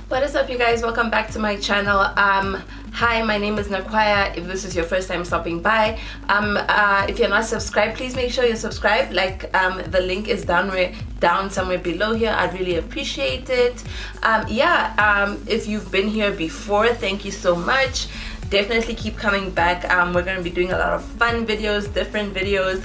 What is up, you guys? Welcome back to my channel. Hi, my name is Nekwaya. If this is your first time stopping by, if you're not subscribed, please make sure you're subscribed. The link is down somewhere below here. I'd really appreciate it. If you've been here before, thank you so much. Definitely keep coming back. We're going to be doing a lot of fun videos, different videos.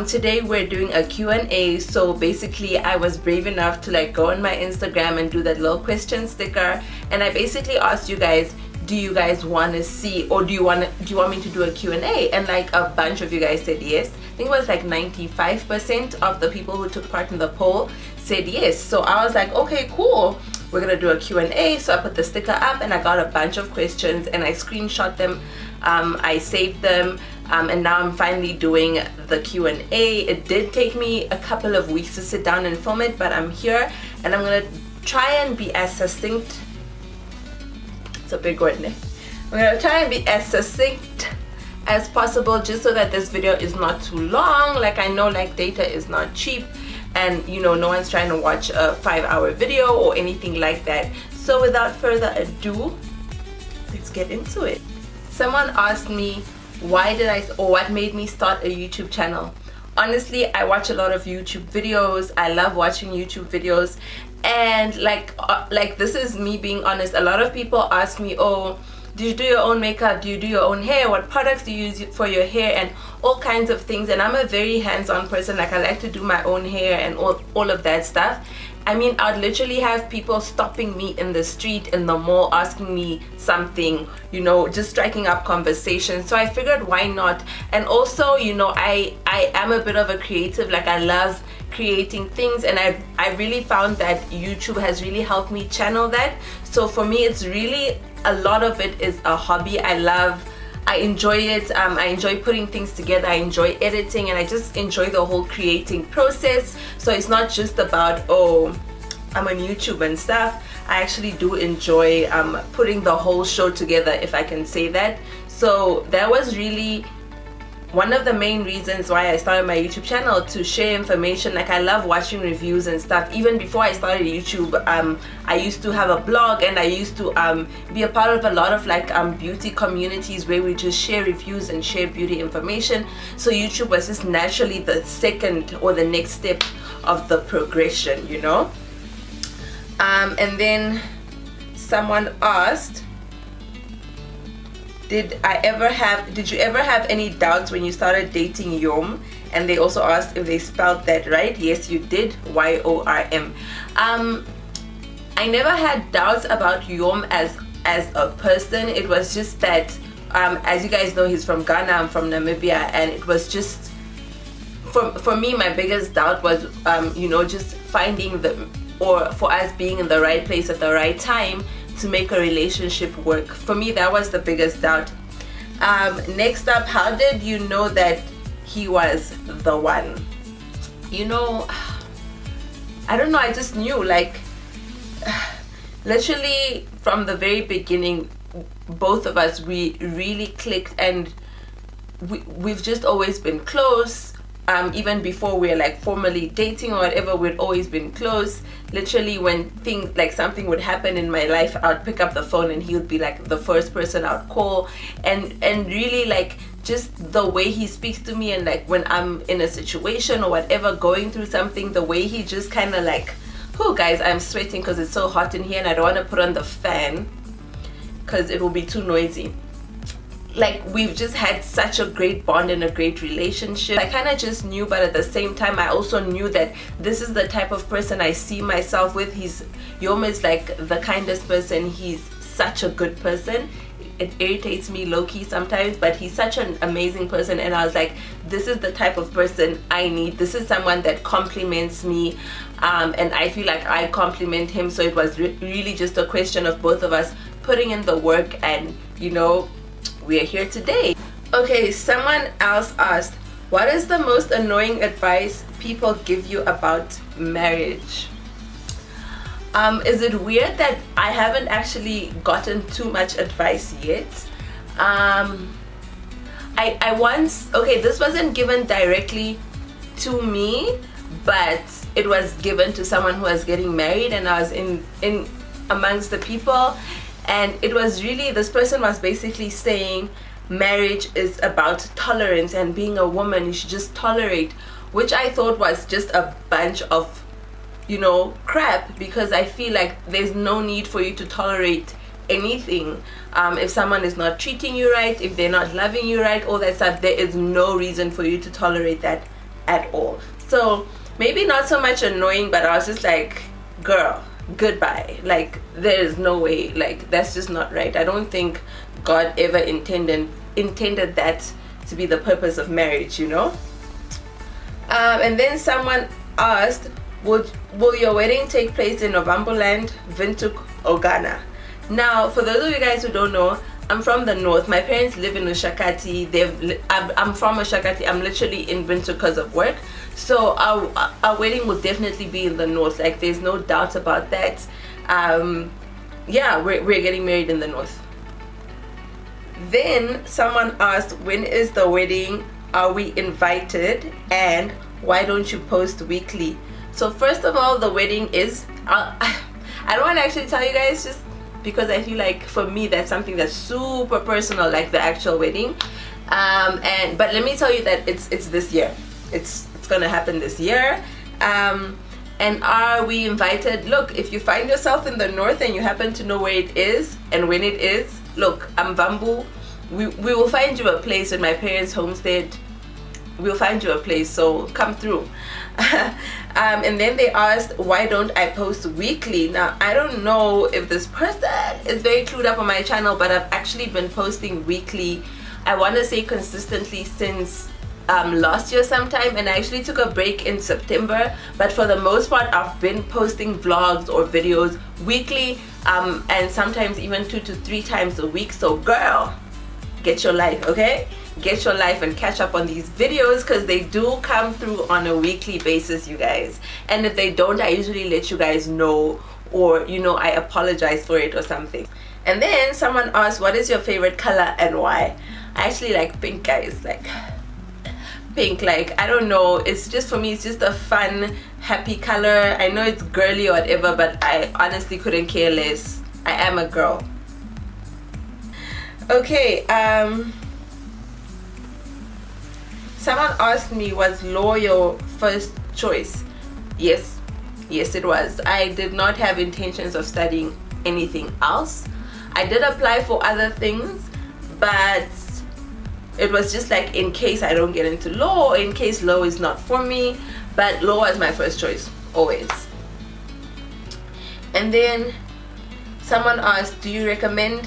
Today we're doing a Q&A. So basically I was brave enough to go on my Instagram and do that little question sticker, and I basically asked you guys, do you guys want to see, or do you want me to do a Q&A? And a bunch of you guys said yes. I think it was 95% of the people who took part in the poll said yes. So I was like, okay, cool, we're gonna do a Q&A. So I put the sticker up and I got a bunch of questions and I screenshot them. I saved them, and now I'm finally doing the Q&A. It did take me a couple of weeks to sit down and film it, but I'm here and I'm gonna try and be as succinct. It's a big word, ne? I'm gonna try and be as succinct as possible, just so that this video is not too long. I know data is not cheap, and no one's trying to watch a 5-hour video or anything like that. So without further ado, let's get into it. Someone asked me what made me start a YouTube channel. Honestly, I watch a lot of YouTube videos. I love watching YouTube videos, and this is me being honest. A lot of people ask me, oh, do you do your own makeup? Do you do your own hair? What products do you use for your hair? And all kinds of things. And I'm a very hands-on person. I like to do my own hair and all of that stuff. I mean, I'd literally have people stopping me in the street, in the mall, asking me something, just striking up conversation. So I figured, why not? And also, I am a bit of a creative. I love creating things, and I really found that YouTube has really helped me channel that. So for me, it's really, a lot of it is a hobby. I enjoy it. I enjoy putting things together. I enjoy editing, and I just enjoy the whole creating process. So it's not just about, oh, I'm on YouTube and stuff. I actually do enjoy putting the whole show together, if I can say that. So that was really one of the main reasons why I started my YouTube channel, to share information. I love watching reviews and stuff. Even before I started YouTube, I used to have a blog, and I used to be a part of a lot of beauty communities where we just share reviews and share beauty information. So YouTube was just naturally the second or the next step of the progression, and then someone asked, did you ever have any doubts when you started dating Yom? And they also asked if they spelled that right. Yes, you did. Y-O-R-M. I never had doubts about Yom as a person. It was just that, as you guys know, he's from Ghana, I'm from Namibia, and it was just, for me, my biggest doubt was, just finding for us being in the right place at the right time to make a relationship work. For me, that was the biggest doubt. Next up, how did you know that he was the one? I don't know, I just knew, literally from the very beginning, both of us, we really clicked, and we've just always been close. Even before we're formally dating or whatever, we'd always been close. Literally, when things something would happen in my life, I'd pick up the phone and he would be the first person I'd call, and really just the way he speaks to me, and when I'm in a situation or whatever, going through something, the way he just kind of oh guys, I'm sweating because it's so hot in here and I don't want to put on the fan because it will be too noisy. We've just had such a great bond and a great relationship. I kind of just knew, but at the same time I also knew that this is the type of person I see myself with. Yom is the kindest person. He's such a good person. It irritates me low-key sometimes, but he's such an amazing person, and I was this is the type of person I need. This is someone that compliments me, and I feel like I compliment him. So it was really just a question of both of us putting in the work, and we are here today. Okay, someone else asked, what is the most annoying advice people give you about marriage? Is it weird that I haven't actually gotten too much advice yet? I once, okay, this wasn't given directly to me, but it was given to someone who was getting married, and I was in amongst the people, and it was really, this person was basically saying marriage is about tolerance, and being a woman you should just tolerate, which I thought was just a bunch of, you know, crap, because I feel like there's no need for you to tolerate anything. If someone is not treating you right, if they're not loving you right, all that stuff, there is no reason for you to tolerate that at all. So maybe not so much annoying, but I was just like, girl, goodbye. Like, there is no way, like, that's just not right. I don't think God ever intended that to be the purpose of marriage, you know. And then someone asked, will your wedding take place in Novemberland, Windhoek, or Ghana? Now, for those of you guys who don't know, I'm from the north. My parents live in Ushakati. I'm from Ushakati. I'm literally in Windhoek because of work. So our wedding will definitely be in the north. Like, there's no doubt about that. Yeah, we're getting married in the north. Then someone asked, when is the wedding? Are we invited? And why don't you post weekly? So first of all, the wedding is, I don't want to actually tell you guys, just because I feel like for me that's something that's super personal, like the actual wedding. But let me tell you that it's this year. It's gonna happen this year. And are we invited? Look, if you find yourself in the north and you happen to know where it is and when it is, look, I'm Vambu. We will find you a place in my parents' homestead. We'll find you a place, so come through. And then they asked, why don't I post weekly? Now, I don't know if this person is very clued up on my channel, but I've actually been posting weekly, I want to say consistently, since last year sometime, and I actually took a break in September, but for the most part I've been posting vlogs or videos weekly, and sometimes even 2 to 3 times a week. So girl, get your life, okay? Get your life and catch up on these videos, because they do come through on a weekly basis, you guys. And if they don't, I usually let you guys know, or, you know, I apologize for it or something. And then someone asked, what is your favorite color and why? I actually like pink, guys. Like pink, like, I don't know, it's just, for me, it's just a fun, happy color. I know it's girly or whatever, but I honestly couldn't care less. I am a girl. Okay, someone asked me, was law your first choice? Yes, it was. I did not have intentions of studying anything else. I did apply for other things, but it was just like, in case I don't get into law, in case law is not for me. But law was my first choice, always. And then someone asked, do you recommend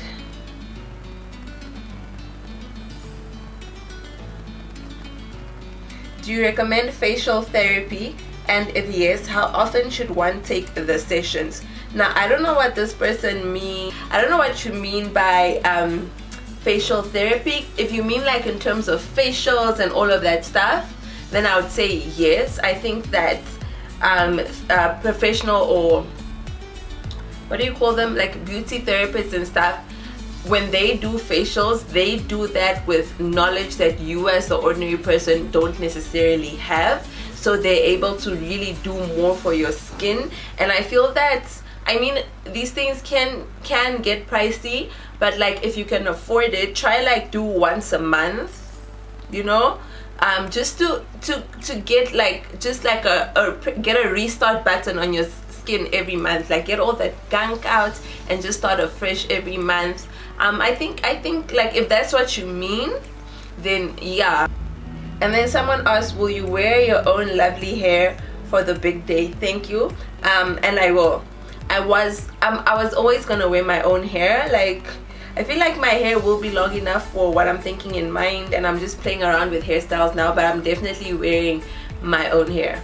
facial therapy, and if yes, how often should one take the sessions? Now, I don't know what this person mean. I don't know what you mean by facial therapy. If you mean like in terms of facials and all of that stuff, then I would say yes. I think that professional, or what do you call them, like beauty therapists and stuff, when they do facials, they do that with knowledge that you as the ordinary person don't necessarily have. So they're able to really do more for your skin. And I feel that, I mean, these things can get pricey, but like, if you can afford it, try like do once a month, you know, just to get like, just like get a restart button on your skin every month. Like, get all that gunk out and just start afresh every month. I think like, if that's what you mean, then yeah. And then someone asked, will you wear your own lovely hair for the big day? Thank you. And I will. I was always gonna wear my own hair. Like, I feel like my hair will be long enough for what I'm thinking in mind, and I'm just playing around with hairstyles now, but I'm definitely wearing my own hair.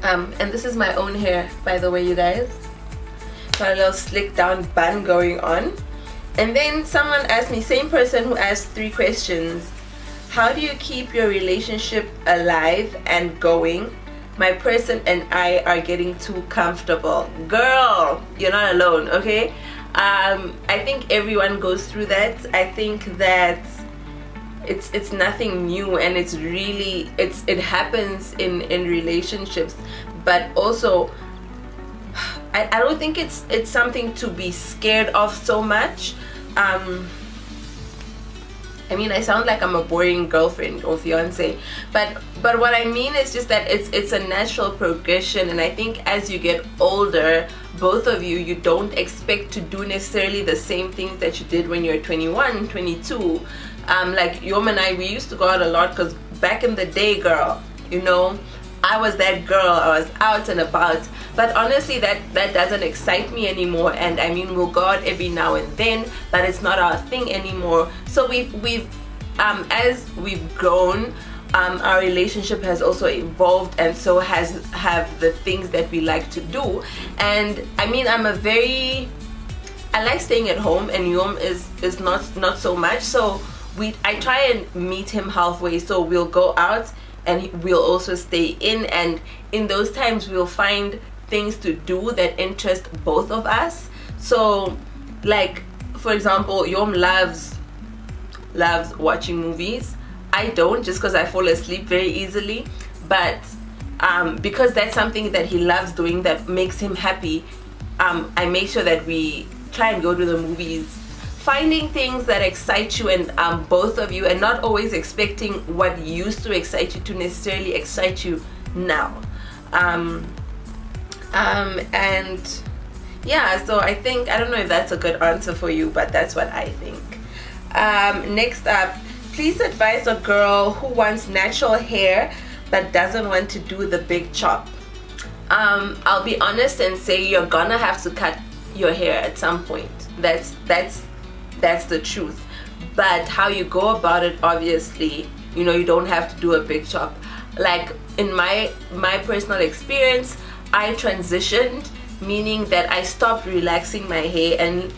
And this is my own hair, by the way, you guys. Got a little slick down bun going on. And then someone asked me, same person who asked 3 questions, how do you keep your relationship alive and going? My person and I are getting too comfortable. Girl, you're not alone, okay? I think everyone goes through that. I think that it's nothing new, and it's really it happens in relationships, but also I don't think it's something to be scared of so much. I mean, I sound like I'm a boring girlfriend or fiance, but what I mean is just that it's a natural progression, and I think as you get older, both of you don't expect to do necessarily the same things that you did when you're 21, 22. Like Yom and I, we used to go out a lot, because back in the day, girl, you know, I was that girl. I was out and about. But honestly, that doesn't excite me anymore. And I mean, we'll go out every now and then, but it's not our thing anymore. So we've as we've grown, our relationship has also evolved, and so have the things that we like to do. And I mean, I like staying at home, and Yom is not so much. So I try and meet him halfway. So we'll go out, and we'll also stay in, and in those times we'll find things to do that interest both of us. So like, for example, Yom loves watching movies. I don't, just because I fall asleep very easily, but because that's something that he loves doing that makes him happy, I make sure that we try and go to the movies, finding things that excite you, and both of you, and not always expecting what used to excite you to necessarily excite you now. And yeah, so I think, I don't know if that's a good answer for you, but that's what I think. Next up, please advise a girl who wants natural hair but doesn't want to do the big chop. I'll be honest and say you're gonna have to cut your hair at some point. That's the truth. But how you go about it, obviously, you know, you don't have to do a big chop. Like in my personal experience, I transitioned, meaning that I stopped relaxing my hair and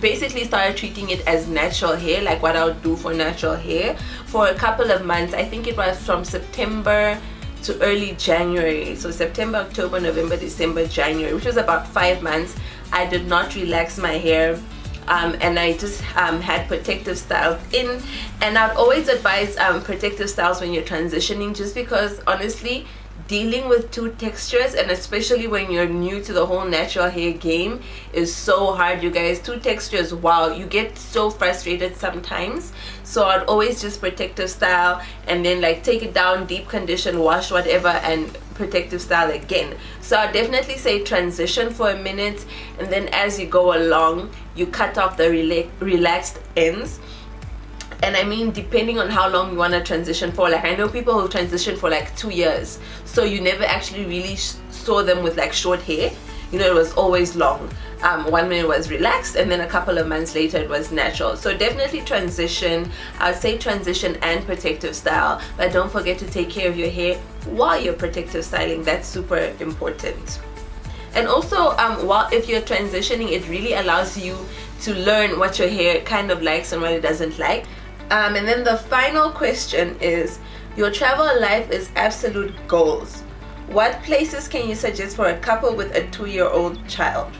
basically started treating it as natural hair, like what I would do for natural hair, for a couple of months. I think it was from September to early January. So September, October, November, December, January, which was about 5 months. I did not relax my hair. And I just had protective styles in, and I'd always advise protective styles when you're transitioning, just because honestly, dealing with two textures, and especially when you're new to the whole natural hair game, is so hard, you guys. Two textures, wow, you get so frustrated sometimes. So I'd always just protective style, and then like take it down, deep condition, wash, whatever, and protective style again. So I'd definitely say transition for a minute, and then as you go along, you cut off the relaxed ends. And I mean, depending on how long you want to transition for, like I know people who transition for like 2 years, so you never actually really saw them with like short hair. You know, it was always long. 1 minute was relaxed, and then a couple of months later it was natural. So definitely transition. I'd say transition and protective style, but don't forget to take care of your hair while you're protective styling. That's super important. And also, if you're transitioning, it really allows you to learn what your hair kind of likes and what it doesn't like. And then the final question is, your travel life is absolute goals. What places can you suggest for a couple with a 2-year-old child?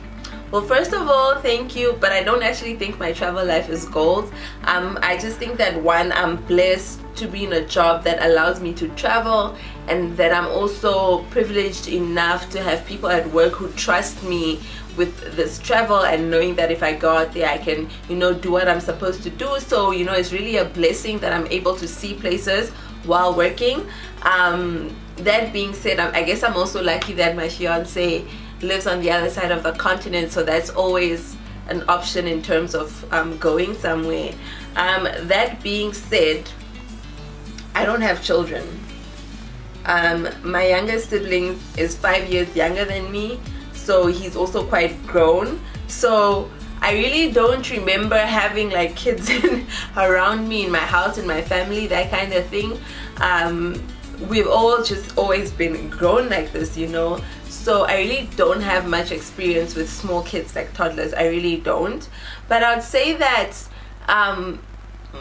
Well, first of all, thank you, but I don't actually think my travel life is goals. I just think that, one, I'm blessed to be in a job that allows me to travel, and that I'm also privileged enough to have people at work who trust me with this travel, and knowing that if I go out there I can, you know, do what I'm supposed to do. So, you know, it's really a blessing that I'm able to see places while working. That being said, I guess I'm also lucky that my fiance lives on the other side of the continent, so that's always an option in terms of going somewhere. That being said, I don't have children. My youngest sibling is 5 years younger than me, so he's also quite grown. So I really don't remember having like kids around me in my house, in my family, that kind of thing. We've all just always been grown like this, you know. So I really don't have much experience with small kids, like toddlers. I really don't. But I'd say that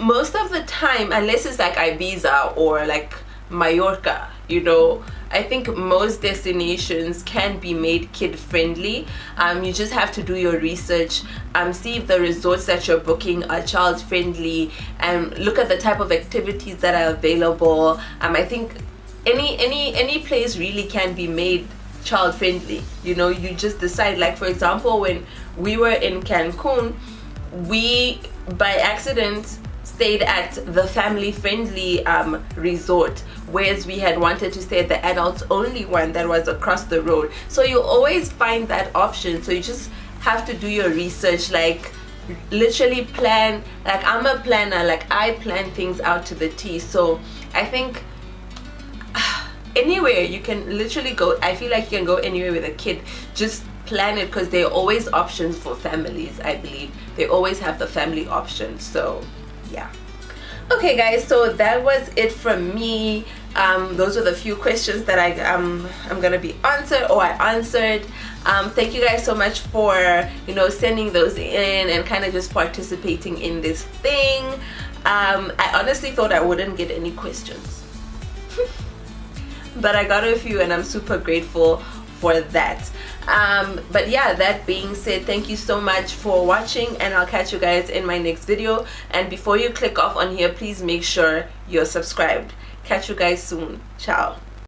most of the time, unless it's like Ibiza or like Mallorca, you know, I think most destinations can be made kid friendly. You just have to do your research, see if the resorts that you're booking are child friendly, and look at the type of activities that are available. I think any place really can be made child friendly. You know, you just decide. Like for example, when we were in Cancun, we by accident stayed at the family friendly resort, whereas we had wanted to stay at the adults only one that was across the road. So you always find that option. So you just have to do your research, like literally plan. Like I'm a planner, like I plan things out to the T. So I think anywhere you can literally go, I feel like you can go anywhere with a kid. Just plan it, because there are always options for families. I believe they always have the family option. So yeah. Okay guys, so that was it from me. Those are the few questions that I'm gonna be answered, or I answered. Thank you guys so much for, you know, sending those in and kind of just participating in this thing. I honestly thought I wouldn't get any questions but I got a few, and I'm super grateful for that. But yeah, that being said, thank you so much for watching, and I'll catch you guys in my next video. And before you click off on here, please make sure you're subscribed. Catch you guys soon. Ciao.